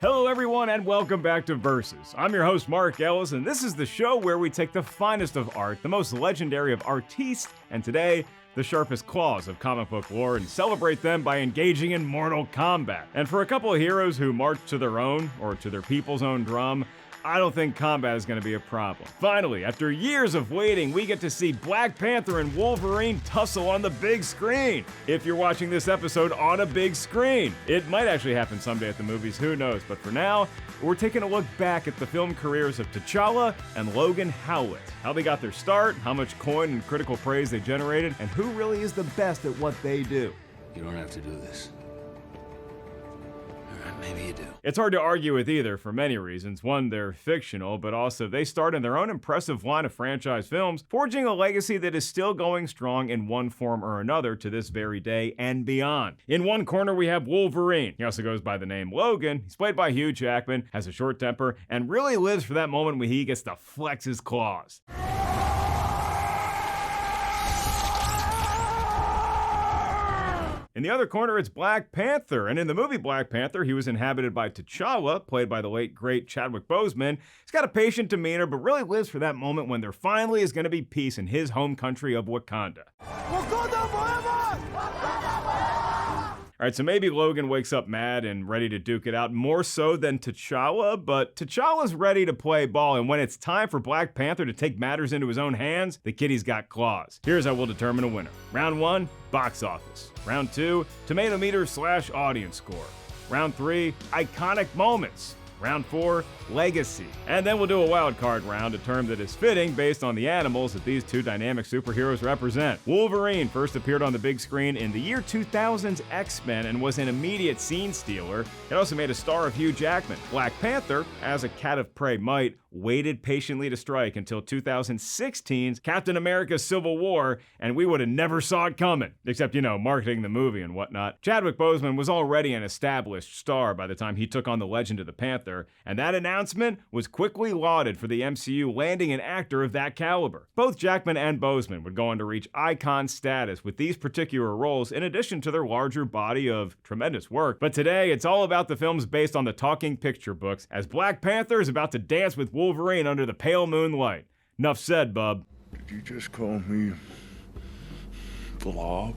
Hello everyone and welcome back to Versus. I'm your host Mark Ellis and this is the show where we take the finest of art, the most legendary of artistes, and today, the sharpest claws of comic book lore and celebrate them by engaging in mortal combat. And for a couple of heroes who march to their own, or to their people's own drum, I don't think combat is going to be a problem. Finally, after years of waiting, we get to see Black Panther and Wolverine tussle on the big screen. If you're watching this episode on a big screen, it might actually happen someday at the movies, who knows? But for now, we're taking a look back at the film careers of T'Challa and Logan Howlett, how they got their start, how much coin and critical praise they generated, and who really is the best at what they do. You don't have to do this. Maybe you do. It's hard to argue with either for many reasons. One, they're fictional, but also they starred in their own impressive line of franchise films, forging a legacy that is still going strong in one form or another to this very day and beyond. In one corner, we have Wolverine. He also goes by the name Logan. He's played by Hugh Jackman, has a short temper, and really lives for that moment when he gets to flex his claws. In the other corner, it's Black Panther, and in the movie Black Panther, he was inhabited by T'Challa, played by the late, great Chadwick Boseman. He's got a patient demeanor, but really lives for that moment when there finally is going to be peace in his home country of Wakanda. Wakanda forever! All right, so maybe Logan wakes up mad and ready to duke it out, more so than T'Challa, but T'Challa's ready to play ball, and when it's time for Black Panther to take matters into his own hands, the kitty's got claws. Here's how we'll determine a winner. Round 1, box office. Round 2, Tomatometer / audience score. Round 3, iconic moments. Round 4, legacy. And then we'll do a wild card round, a term that is fitting based on the animals that these two dynamic superheroes represent. Wolverine first appeared on the big screen in the year 2000's X-Men and was an immediate scene stealer. It also made a star of Hugh Jackman. Black Panther, as a cat of prey might, waited patiently to strike until 2016's Captain America Civil War, and we would have never saw it coming. Except, marketing the movie and whatnot. Chadwick Boseman was already an established star by the time he took on the legend of the Panther, and that announcement was quickly lauded for the MCU landing an actor of that caliber. Both Jackman and Boseman would go on to reach icon status with these particular roles in addition to their larger body of tremendous work. But today, it's all about the films based on the talking picture books, as Black Panther is about to dance with Wolverine under the pale moonlight. Nuff said, bub. Did you just call me Blob?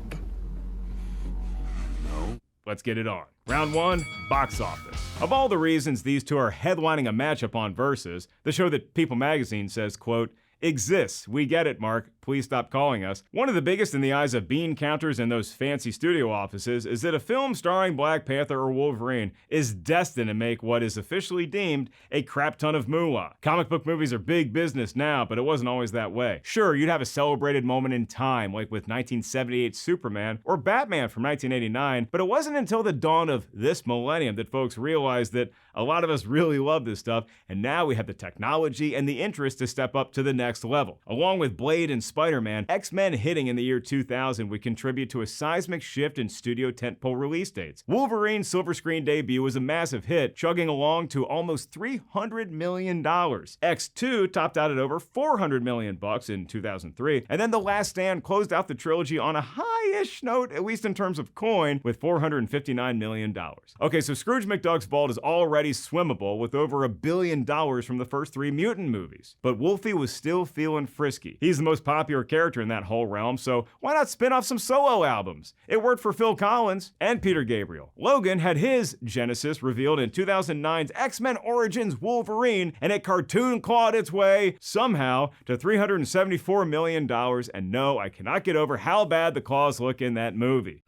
No. Let's get it on. Round 1, box office. Of all the reasons these two are headlining a matchup on Versus, the show that People magazine says, quote, exists. We get it, Mark. Please stop calling us. One of the biggest in the eyes of bean counters in those fancy studio offices is that a film starring Black Panther or Wolverine is destined to make what is officially deemed a crap ton of moolah. Comic book movies are big business now, but it wasn't always that way. Sure, you'd have a celebrated moment in time, like with 1978's Superman or Batman from 1989, but it wasn't until the dawn of this millennium that folks realized that a lot of us really love this stuff, and now we have the technology and the interest to step up to the next level. Along with Blade and Spider-Man, X-Men hitting in the year 2000 would contribute to a seismic shift in studio tentpole release dates. Wolverine's silver screen debut was a massive hit, chugging along to almost $300 million. X2 topped out at over $400 million in 2003, and then The Last Stand closed out the trilogy on a high-ish note, at least in terms of coin, with $459 million. Okay, so Scrooge McDuck's vault is already swimmable with over $1 billion from the first 3 mutant movies. But Wolfie was still feeling frisky. He's the most popular character in that whole realm, so why not spin off some solo albums? It worked for Phil Collins and Peter Gabriel. Logan had his genesis revealed in 2009's X-Men Origins Wolverine, and it cartoon clawed its way, somehow, to $374 million, and no, I cannot get over how bad the claws look in that movie.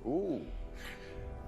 Ooh,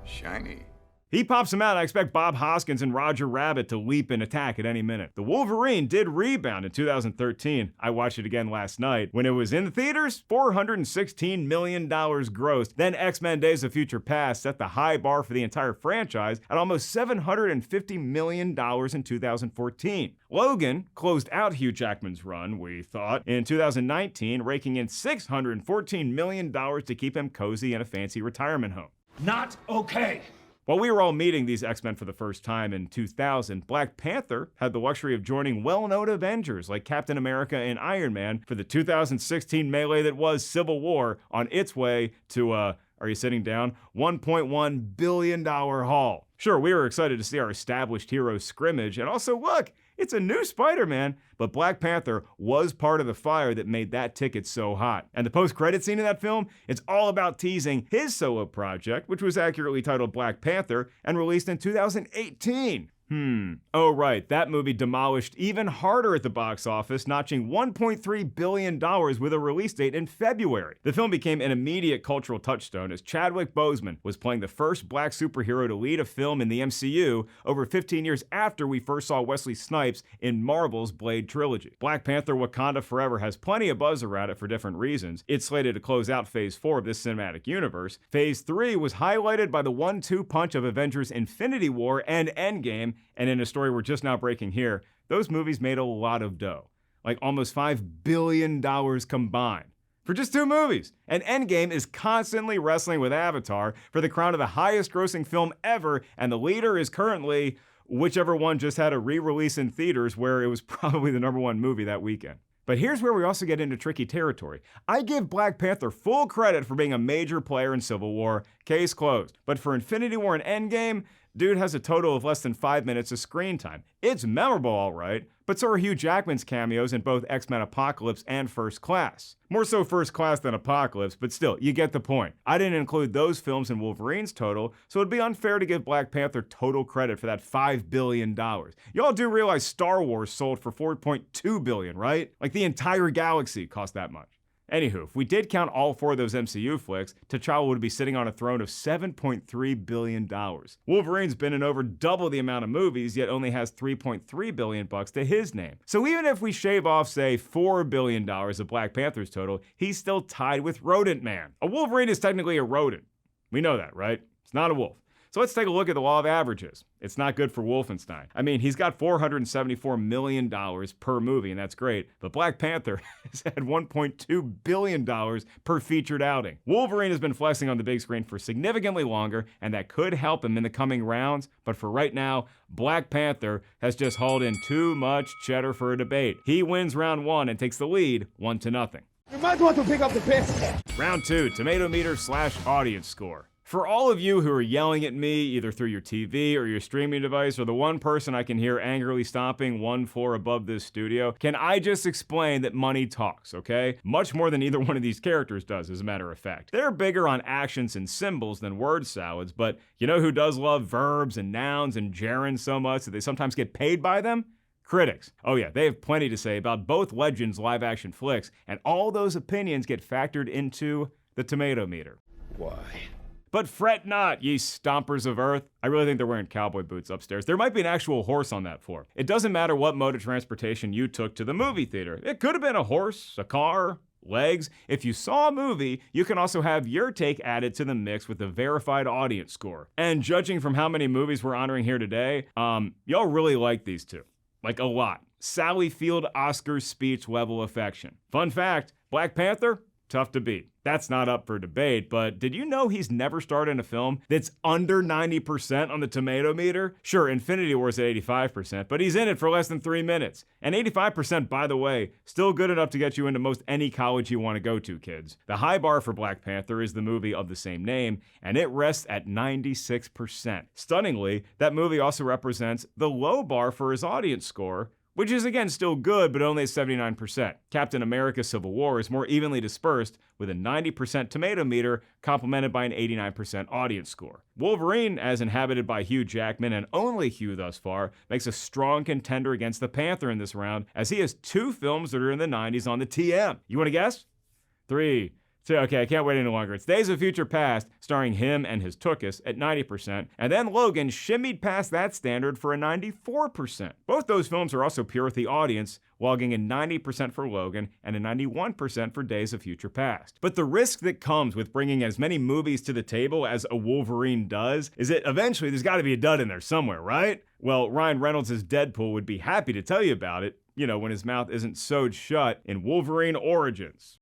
shiny. He pops him out, and I expect Bob Hoskins and Roger Rabbit to leap and attack at any minute. The Wolverine did rebound in 2013. I watched it again last night. When it was in the theaters, $416 million grossed. Then X-Men Days of Future Past set the high bar for the entire franchise at almost $750 million in 2014. Logan closed out Hugh Jackman's run, we thought, in 2019, raking in $614 million to keep him cozy in a fancy retirement home. Not okay. While we were all meeting these X-Men for the first time in 2000, Black Panther had the luxury of joining well-known Avengers like Captain America and Iron Man for the 2016 melee that was Civil War on its way to Are you sitting down? $1.1 billion haul. Sure, we were excited to see our established hero scrimmage, and also look, it's a new Spider-Man, but Black Panther was part of the fire that made that ticket so hot. And the post-credit scene in that film, it's all about teasing his solo project, which was accurately titled Black Panther and released in 2018. Oh right, that movie demolished even harder at the box office, notching $1.3 billion with a release date in February. The film became an immediate cultural touchstone as Chadwick Boseman was playing the first black superhero to lead a film in the MCU over 15 years after we first saw Wesley Snipes in Marvel's Blade trilogy. Black Panther Wakanda Forever has plenty of buzz around it for different reasons. It's slated to close out Phase 4 of this cinematic universe. Phase 3 was highlighted by the 1-2 punch of Avengers Infinity War and Endgame, and in a story we're just now breaking here, those movies made a lot of dough. Like almost $5 billion combined. For just 2 movies. And Endgame is constantly wrestling with Avatar for the crown of the highest grossing film ever, and the leader is currently whichever one just had a re-release in theaters where it was probably the #1 movie that weekend. But here's where we also get into tricky territory. I give Black Panther full credit for being a major player in Civil War, case closed. But for Infinity War and Endgame, dude has a total of less than 5 minutes of screen time. It's memorable, all right, but so are Hugh Jackman's cameos in both X-Men Apocalypse and First Class. More so First Class than Apocalypse, but still, you get the point. I didn't include those films in Wolverine's total, so it'd be unfair to give Black Panther total credit for that $5 billion. Y'all do realize Star Wars sold for $4.2 billion, right? Like the entire galaxy cost that much. Anywho, if we did count all 4 of those MCU flicks, T'Challa would be sitting on a throne of $7.3 billion. Wolverine's been in over double the amount of movies, yet only has $3.3 billion to his name. So even if we shave off, say, $4 billion of Black Panther's total, he's still tied with Rodent Man. A Wolverine is technically a rodent. We know that, right? It's not a wolf. So let's take a look at the law of averages. It's not good for Wolfenstein. I mean, he's got $474 million per movie, and that's great, but Black Panther has had $1.2 billion per featured outing. Wolverine has been flexing on the big screen for significantly longer, and that could help him in the coming rounds, but for right now, Black Panther has just hauled in too much cheddar for a debate. He wins round 1 and takes the lead 1-0. You might want to pick up the pace. Round 2, Tomatometer/audience score. For all of you who are yelling at me, either through your TV or your streaming device, or the one person I can hear angrily stomping 1 floor above this studio, can I just explain that money talks, okay? Much more than either one of these characters does, as a matter of fact. They're bigger on actions and symbols than word salads, but you know who does love verbs and nouns and gerunds so much that they sometimes get paid by them? Critics. Oh yeah, they have plenty to say about both Legends live-action flicks, and all those opinions get factored into the Tomatometer. Why? But fret not, ye stompers of earth. I really think they're wearing cowboy boots upstairs. There might be an actual horse on that floor. It doesn't matter what mode of transportation you took to the movie theater. It could have been a horse, a car, legs. If you saw a movie, you can also have your take added to the mix with the verified audience score. And judging from how many movies we're honoring here today, y'all really like these two. Like a lot. Sally Field Oscars speech level affection. Fun fact, Black Panther, tough to beat. That's not up for debate, but did you know he's never starred in a film that's under 90% on the Tomatometer? Sure, Infinity War's at 85%, but he's in it for less than 3 minutes. And 85%, by the way, still good enough to get you into most any college you want to go to, kids. The high bar for Black Panther is the movie of the same name, and it rests at 96%. Stunningly, that movie also represents the low bar for his audience score, which is again still good, but only at 79%. Captain America Civil War is more evenly dispersed with a 90% Tomatometer complemented by an 89% audience score. Wolverine, as inhabited by Hugh Jackman and only Hugh thus far, makes a strong contender against the Panther in this round, as he has 2 films that are in the 90s on the TM. You wanna guess? 3, 2, okay, I can't wait any longer. It's Days of Future Past, starring him and his Tookus at 90%, and then Logan shimmied past that standard for a 94%. Both those films are also pure with the audience, logging in 90% for Logan and a 91% for Days of Future Past. But the risk that comes with bringing as many movies to the table as a Wolverine does is that eventually there's gotta be a dud in there somewhere, right? Well, Ryan Reynolds' Deadpool would be happy to tell you about it, you know, when his mouth isn't sewed shut in Wolverine Origins.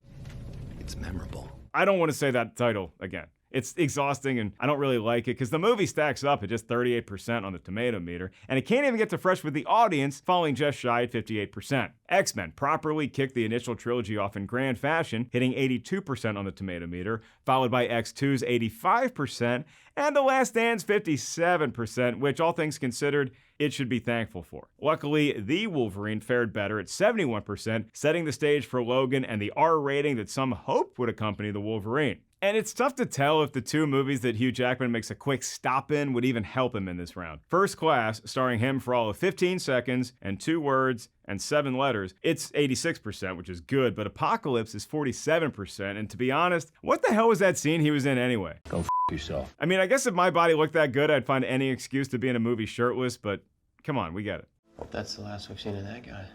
It's memorable. I don't want to say that title again. It's exhausting, and I don't really like it because the movie stacks up at just 38% on the Tomatometer, and it can't even get to fresh with the audience, falling just shy at 58%. X-Men properly kicked the initial trilogy off in grand fashion, hitting 82% on the Tomatometer, followed by X2's 85%, and The Last Stand's 57%, which, all things considered, it should be thankful for. Luckily, the Wolverine fared better at 71%, setting the stage for Logan and the R rating that some hoped would accompany the Wolverine. And it's tough to tell if the two movies that Hugh Jackman makes a quick stop in would even help him in this round. First Class, starring him for all of 15 seconds and 2 words and 7 letters, it's 86%, which is good, but Apocalypse is 47%, and to be honest, what the hell was that scene he was in anyway? Go f yourself. I mean, I guess if my body looked that good, I'd find any excuse to be in a movie shirtless, but come on, we get it. Hope that's the last we've seen of that guy.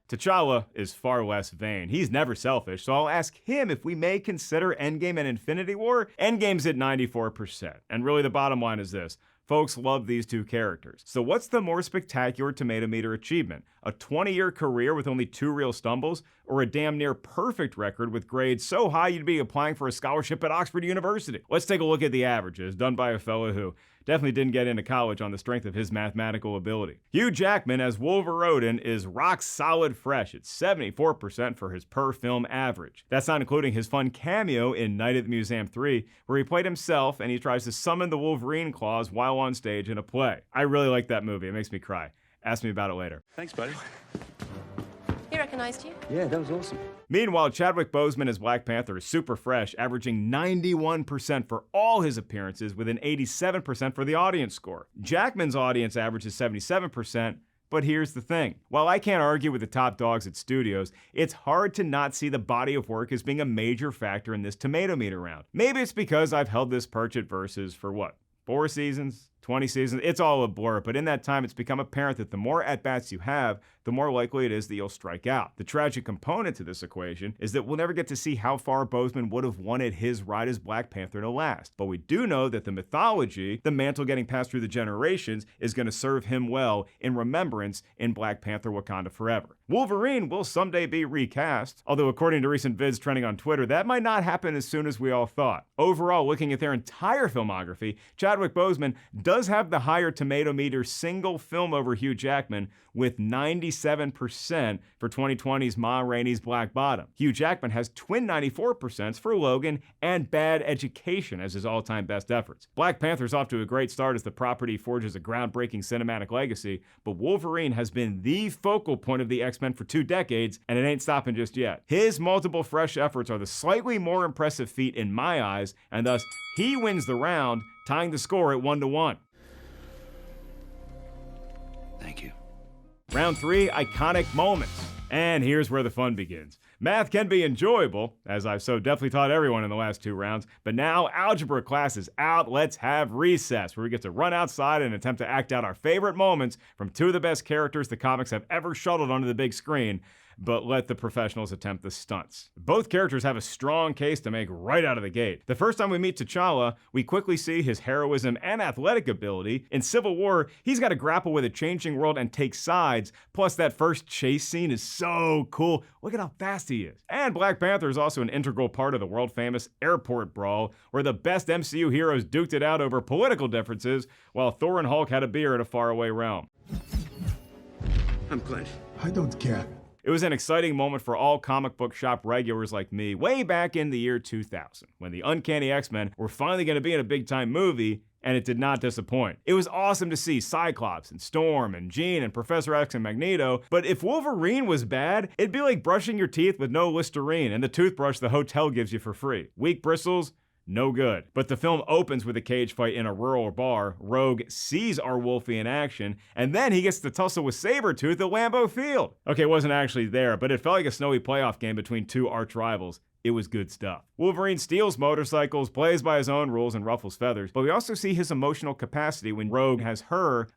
T'Challa is far less vain. He's never selfish, so I'll ask him if we may consider Endgame and Infinity War. Endgame's at 94%. And really the bottom line is this. Folks love these two characters. So what's the more spectacular Tomatometer achievement? A 20-year career with only 2 real stumbles? Or a damn near perfect record with grades so high you'd be applying for a scholarship at Oxford University? Let's take a look at the averages, done by a fellow who definitely didn't get into college on the strength of his mathematical ability. Hugh Jackman as Wolverine is rock solid fresh at 74% for his per film average. That's not including his fun cameo in Night at the Museum 3, where he played himself and he tries to summon the Wolverine claws while on stage in a play. I really like that movie. It makes me cry. Ask me about it later. Thanks, buddy. He recognized you? Yeah, that was awesome. Meanwhile, Chadwick Boseman as Black Panther is super fresh, averaging 91% for all his appearances with an 87% for the audience score. Jackman's audience average is 77%, but here's the thing. While I can't argue with the top dogs at studios, it's hard to not see the body of work as being a major factor in this Tomatometer round. Maybe it's because I've held this perch at Versus for what, 4 seasons? 20 seasons, it's all a blur, but in that time, it's become apparent that the more at-bats you have, the more likely it is that you'll strike out. The tragic component to this equation is that we'll never get to see how far Boseman would have wanted his ride as Black Panther to last. But we do know that the mythology, the mantle getting passed through the generations, is going to serve him well in remembrance in Black Panther Wakanda Forever. Wolverine will someday be recast, although according to recent vids trending on Twitter, that might not happen as soon as we all thought. Overall, looking at their entire filmography, Chadwick Boseman does have the higher Tomatometer single film over Hugh Jackman with 97% for 2020's Ma Rainey's Black Bottom. Hugh Jackman has twin 94% for Logan and Bad Education as his all-time best efforts. Black Panther's off to a great start as the property forges a groundbreaking cinematic legacy, but Wolverine has been the focal point of the X-Men for 2 decades, and it ain't stopping just yet. His multiple fresh efforts are the slightly more impressive feat in my eyes, and thus he wins the round, tying the score at 1-1. Thank you. Round 3, iconic moments. And here's where the fun begins. Math can be enjoyable, as I've so definitely taught everyone in the last 2 rounds, but now algebra class is out. Let's have recess, where we get to run outside and attempt to act out our favorite moments from 2 of the best characters the comics have ever shuttled onto the big screen, but let the professionals attempt the stunts. Both characters have a strong case to make right out of the gate. The first time we meet T'Challa, we quickly see his heroism and athletic ability. In Civil War, he's got to grapple with a changing world and take sides, plus that first chase scene is so cool. Look at how fast he is. And Black Panther is also an integral part of the world-famous airport brawl, where the best MCU heroes duked it out over political differences, while Thor and Hulk had a beer in a faraway realm. I'm Clint. I don't care. It was an exciting moment for all comic book shop regulars like me way back in the year 2000, when the Uncanny X-Men were finally going to be in a big-time movie, and it did not disappoint. It was awesome to see Cyclops and Storm and Jean and Professor X and Magneto, but if Wolverine was bad, it'd be like brushing your teeth with no Listerine and the toothbrush the hotel gives you for free. Weak bristles? No good. But the film opens with a cage fight in a rural bar. Rogue sees our Wolfie in action, and then he gets to tussle with Sabretooth at Lambeau Field. Okay, it wasn't actually there, but it felt like a snowy playoff game between 2 arch rivals. It was good stuff. Wolverine steals motorcycles, plays by his own rules, and ruffles feathers, but we also see his emotional capacity when Rogue has her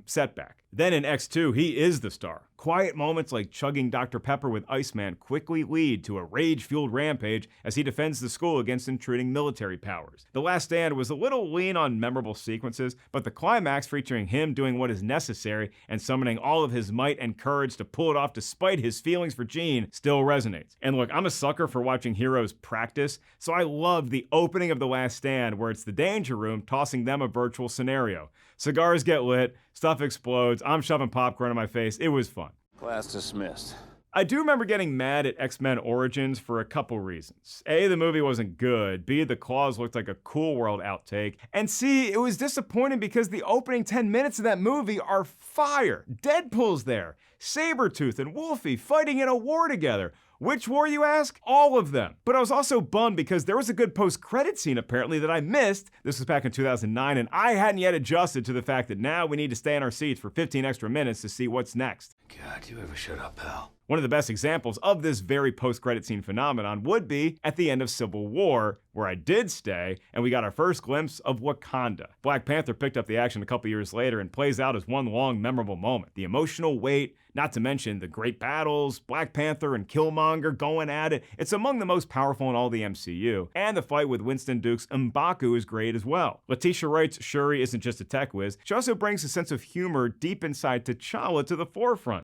setback. Then in X2, he is the star. Quiet moments like chugging Dr. Pepper with Iceman quickly lead to a rage-fueled rampage as he defends the school against intruding military powers. The Last Stand was a little lean on memorable sequences, but the climax featuring him doing what is necessary and summoning all of his might and courage to pull it off despite his feelings for Jean still resonates. And look, I'm a sucker for watching heroes practice, so I loved the opening of The Last Stand where it's the Danger Room tossing them a virtual scenario. Cigars get lit, stuff explodes, I'm shoving popcorn in my face. It was fun. Class dismissed. I do remember getting mad at X-Men Origins for a couple reasons. A, the movie wasn't good. B, the claws looked like a Cool World outtake. And C, it was disappointing because the opening 10 minutes of that movie are fire. Deadpool's there. Sabretooth and Wolfie fighting in a war together. Which war, you ask? All of them. But I was also bummed because there was a good post-credit scene apparently that I missed. This was back in 2009 and I hadn't yet adjusted to the fact that now we need to stay in our seats for 15 extra minutes to see what's next. God, you ever shut up, pal? One of the best examples of this very post-credit scene phenomenon would be at the end of Civil War, where I did stay, and we got our first glimpse of Wakanda. Black Panther picked up the action a couple years later and plays out as one long, memorable moment. The emotional weight, not to mention the great battles, Black Panther and Killmonger going at it. It's among the most powerful in all the MCU. And the fight with Winston Duke's M'Baku is great as well. Letitia Wright's Shuri isn't just a tech whiz, she also brings a sense of humor deep inside T'Challa to the forefront.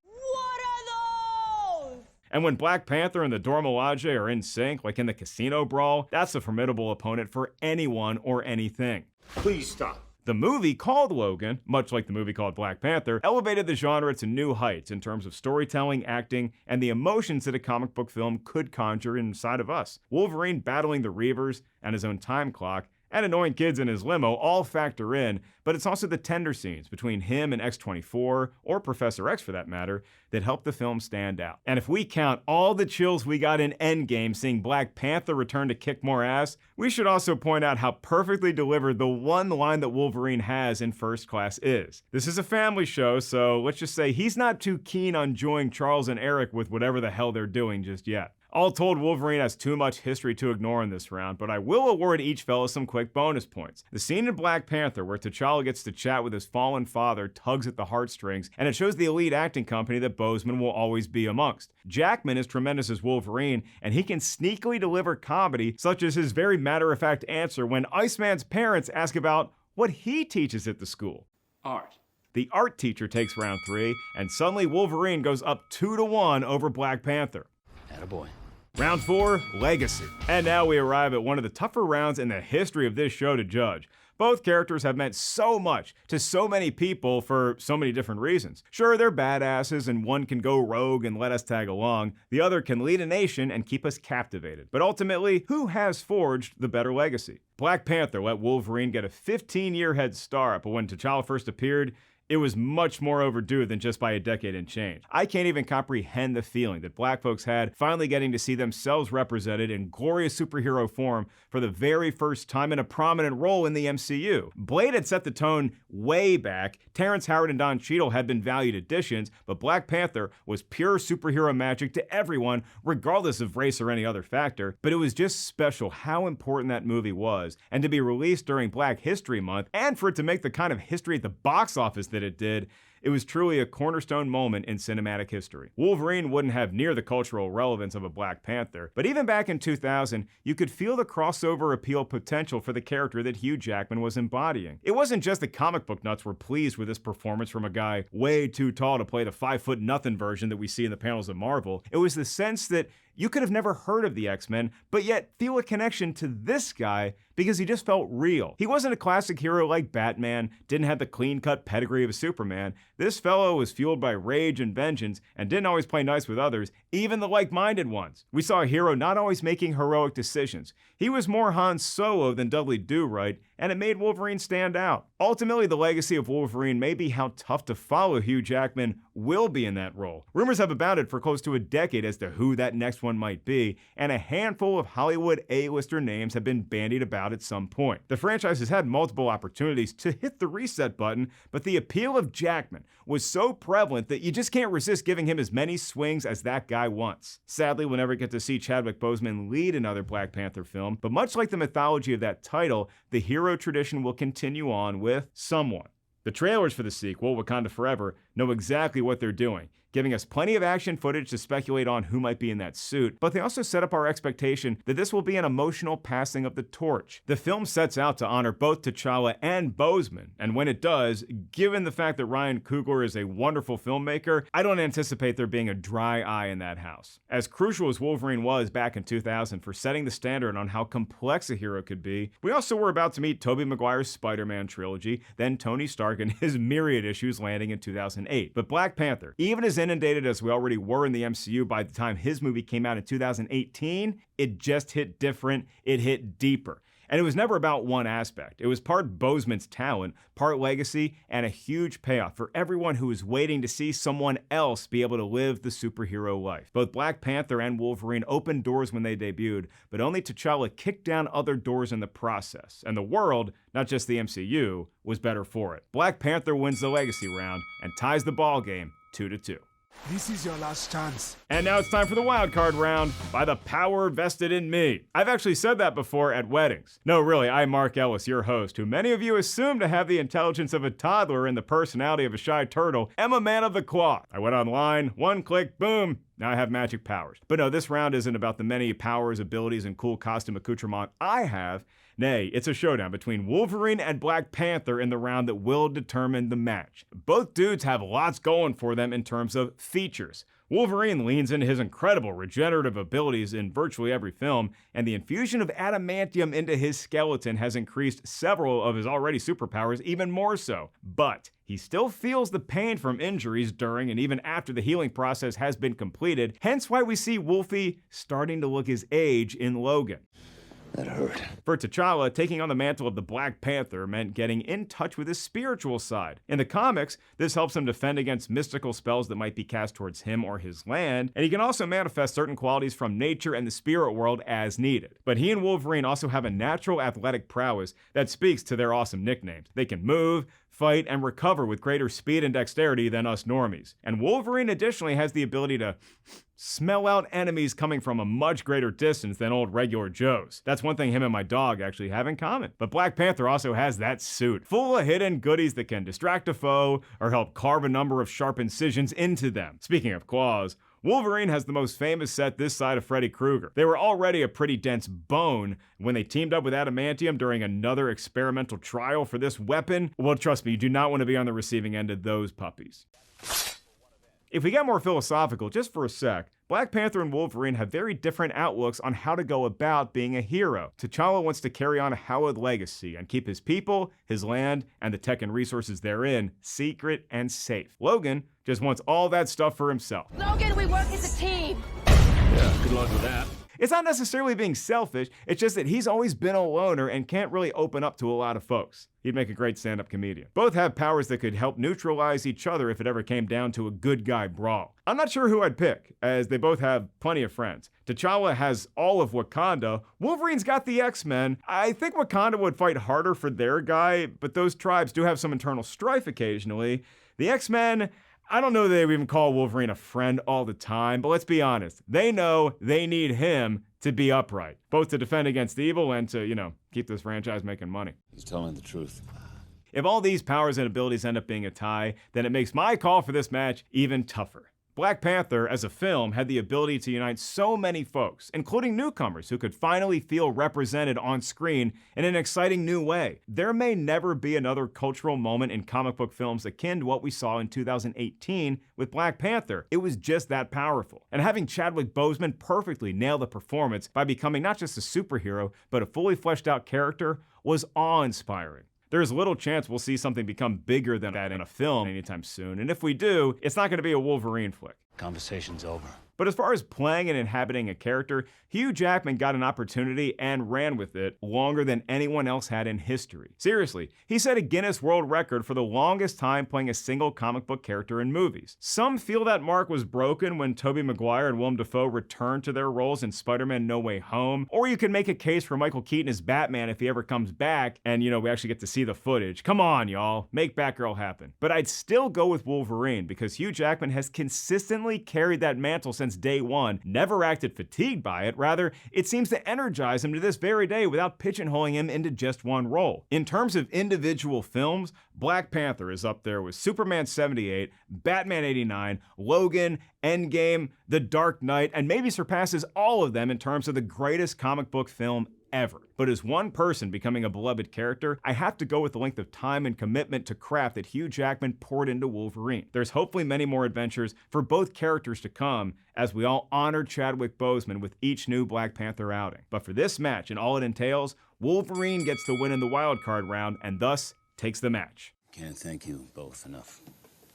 And when Black Panther and the Dora Milaje are in sync, like in the casino brawl, that's a formidable opponent for anyone or anything. Please stop. The movie called Logan, much like the movie called Black Panther, elevated the genre to new heights in terms of storytelling, acting, and the emotions that a comic book film could conjure inside of us. Wolverine battling the Reavers and his own time clock, and annoying kids in his limo all factor in, but it's also the tender scenes between him and X-24, or Professor X for that matter, that help the film stand out. And if we count all the chills we got in Endgame seeing Black Panther return to kick more ass, we should also point out how perfectly delivered the one line that Wolverine has in First Class is. This is a family show, so let's just say he's not too keen on joining Charles and Eric with whatever the hell they're doing just yet. All told, Wolverine has too much history to ignore in this round, but I will award each fella some quick bonus points. The scene in Black Panther where T'Challa gets to chat with his fallen father tugs at the heartstrings, and it shows the elite acting company that Boseman will always be amongst. Jackman is tremendous as Wolverine, and he can sneakily deliver comedy, such as his very matter-of-fact answer when Iceman's parents ask about what he teaches at the school. Art. The art teacher takes round 3, and suddenly Wolverine goes up 2-1 over Black Panther. Attaboy. Round 4, Legacy. And now we arrive at one of the tougher rounds in the history of this show to judge. Both characters have meant so much to so many people for so many different reasons. Sure, they're badasses and one can go rogue and let us tag along. The other can lead a nation and keep us captivated. But ultimately, who has forged the better legacy? Black Panther let Wolverine get a 15-year head start, but when T'Challa first appeared, it was much more overdue than just by a decade and change. I can't even comprehend the feeling that black folks had finally getting to see themselves represented in glorious superhero form for the very first time in a prominent role in the MCU. Blade had set the tone way back, Terrence Howard and Don Cheadle had been valued additions, but Black Panther was pure superhero magic to everyone, regardless of race or any other factor. But it was just special how important that movie was, and to be released during Black History Month, and for it to make the kind of history at the box office that it did, it was truly a cornerstone moment in cinematic history. Wolverine wouldn't have near the cultural relevance of a Black Panther, but even back in 2000, you could feel the crossover appeal potential for the character that Hugh Jackman was embodying. It wasn't just that comic book nuts were pleased with this performance from a guy way too tall to play the 5'0" version that we see in the panels of Marvel. It was the sense that you could have never heard of the X-Men, but yet feel a connection to this guy because he just felt real. He wasn't a classic hero like Batman, didn't have the clean-cut pedigree of a Superman. This fellow was fueled by rage and vengeance and didn't always play nice with others, even the like-minded ones. We saw a hero not always making heroic decisions. He was more Han Solo than Dudley Do-Right, and it made Wolverine stand out. Ultimately, the legacy of Wolverine may be how tough to follow Hugh Jackman will be in that role. Rumors have abounded for close to a decade as to who that next one might be, and a handful of Hollywood A-lister names have been bandied about at some point. The franchise has had multiple opportunities to hit the reset button, but the appeal of Jackman was so prevalent that you just can't resist giving him as many swings as that guy wants. Sadly, we'll never get to see Chadwick Boseman lead another Black Panther film, but much like the mythology of that title, the hero tradition will continue on with someone. The trailers for the sequel, Wakanda Forever, know exactly what they're doing, giving us plenty of action footage to speculate on who might be in that suit, but they also set up our expectation that this will be an emotional passing of the torch. The film sets out to honor both T'Challa and Boseman, and when it does, given the fact that Ryan Coogler is a wonderful filmmaker, I don't anticipate there being a dry eye in that house. As crucial as Wolverine was back in 2000 for setting the standard on how complex a hero could be, we also were about to meet Tobey Maguire's Spider-Man trilogy, then Tony Stark and his myriad issues landing in 2008. But Black Panther, even as inundated as we already were in the MCU by the time his movie came out in 2018, it just hit different, it hit deeper. And it was never about one aspect. It was part Boseman's talent, part legacy, and a huge payoff for everyone who was waiting to see someone else be able to live the superhero life. Both Black Panther and Wolverine opened doors when they debuted, but only T'Challa kicked down other doors in the process. And the world, not just the MCU, was better for it. Black Panther wins the legacy round and ties the ball game 2-2. This is your last chance. And now it's time for the wildcard round, by the power vested in me. I've actually said that before at weddings. No, really, I'm Mark Ellis, your host, who many of you assume to have the intelligence of a toddler and the personality of a shy turtle, am a man of the cloth. I went online, one click, boom, now I have magic powers. But no, this round isn't about the many powers, abilities, and cool costume accoutrement I have. Nay, it's a showdown between Wolverine and Black Panther in the round that will determine the match. Both dudes have lots going for them in terms of features. Wolverine leans into his incredible regenerative abilities in virtually every film, and the infusion of adamantium into his skeleton has increased several of his already superpowers even more so. But he still feels the pain from injuries during and even after the healing process has been completed, hence why we see Wolfie starting to look his age in Logan. That hurt. For T'Challa, taking on the mantle of the Black Panther meant getting in touch with his spiritual side. In the comics, this helps him defend against mystical spells that might be cast towards him or his land, and he can also manifest certain qualities from nature and the spirit world as needed. But he and Wolverine also have a natural athletic prowess that speaks to their awesome nicknames. They can move, fight, and recover with greater speed and dexterity than us normies. And Wolverine additionally has the ability to smell out enemies coming from a much greater distance than old regular Joes. That's one thing him and my dog actually have in common. But Black Panther also has that suit, full of hidden goodies that can distract a foe or help carve a number of sharp incisions into them. Speaking of claws, Wolverine has the most famous set this side of Freddy Krueger. They were already a pretty dense bone when they teamed up with adamantium during another experimental trial for this weapon. Well, trust me, you do not want to be on the receiving end of those puppies. If we get more philosophical, just for a sec, Black Panther and Wolverine have very different outlooks on how to go about being a hero. T'Challa wants to carry on a hallowed legacy and keep his people, his land, and the tech and resources therein secret and safe. Logan just wants all that stuff for himself. Logan, we work as a team. Yeah, good luck with that. It's not necessarily being selfish, it's just that he's always been a loner and can't really open up to a lot of folks. He'd make a great stand-up comedian. Both have powers that could help neutralize each other if it ever came down to a good guy brawl. I'm not sure who I'd pick, as they both have plenty of friends. T'Challa has all of Wakanda. Wolverine's got the X-Men. I think Wakanda would fight harder for their guy, but those tribes do have some internal strife occasionally. The X-Men, I don't know that they would even call Wolverine a friend all the time, but let's be honest. They know they need him to be upright, both to defend against evil and to, keep this franchise making money. He's telling the truth. If all these powers and abilities end up being a tie, then it makes my call for this match even tougher. Black Panther, as a film, had the ability to unite so many folks, including newcomers who could finally feel represented on screen in an exciting new way. There may never be another cultural moment in comic book films akin to what we saw in 2018 with Black Panther. It was just that powerful. And having Chadwick Boseman perfectly nail the performance by becoming not just a superhero, but a fully fleshed out character was awe-inspiring. There's little chance we'll see something become bigger than that in a film anytime soon, and if we do, it's not going to be a Wolverine flick. Conversation's over. But as far as playing and inhabiting a character, Hugh Jackman got an opportunity and ran with it longer than anyone else had in history. Seriously, he set a Guinness World Record for the longest time playing a single comic book character in movies. Some feel that mark was broken when Tobey Maguire and Willem Dafoe returned to their roles in Spider-Man No Way Home, or you can make a case for Michael Keaton as Batman if he ever comes back and, we actually get to see the footage. Come on, y'all. Make Batgirl happen. But I'd still go with Wolverine because Hugh Jackman has consistently carried that mantle since since day one, never acted fatigued by it. Rather, it seems to energize him to this very day without pigeonholing him into just one role. In terms of individual films, Black Panther is up there with Superman 78, Batman 89, Logan, Endgame, The Dark Knight, and maybe surpasses all of them in terms of the greatest comic book film ever. But as one person becoming a beloved character, I have to go with the length of time and commitment to craft that Hugh Jackman poured into Wolverine. There's hopefully many more adventures for both characters to come as we all honor Chadwick Boseman with each new Black Panther outing. But for this match and all it entails, Wolverine gets the win in the wildcard round and thus takes the match. Can't thank you both enough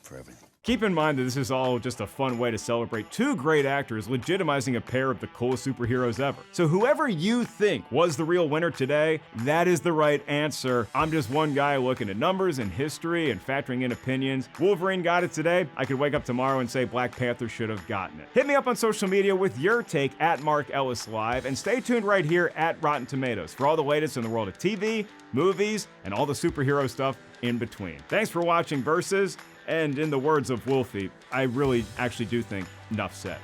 for everything. Keep in mind that this is all just a fun way to celebrate two great actors legitimizing a pair of the coolest superheroes ever. So whoever you think was the real winner today, that is the right answer. I'm just one guy looking at numbers and history and factoring in opinions. Wolverine got it today. I could wake up tomorrow and say Black Panther should have gotten it. Hit me up on social media with your take at Mark Ellis Live, and stay tuned right here at Rotten Tomatoes for all the latest in the world of TV, movies, and all the superhero stuff in between. Thanks for watching Versus. And in the words of Wolfie, I really actually do think enough said.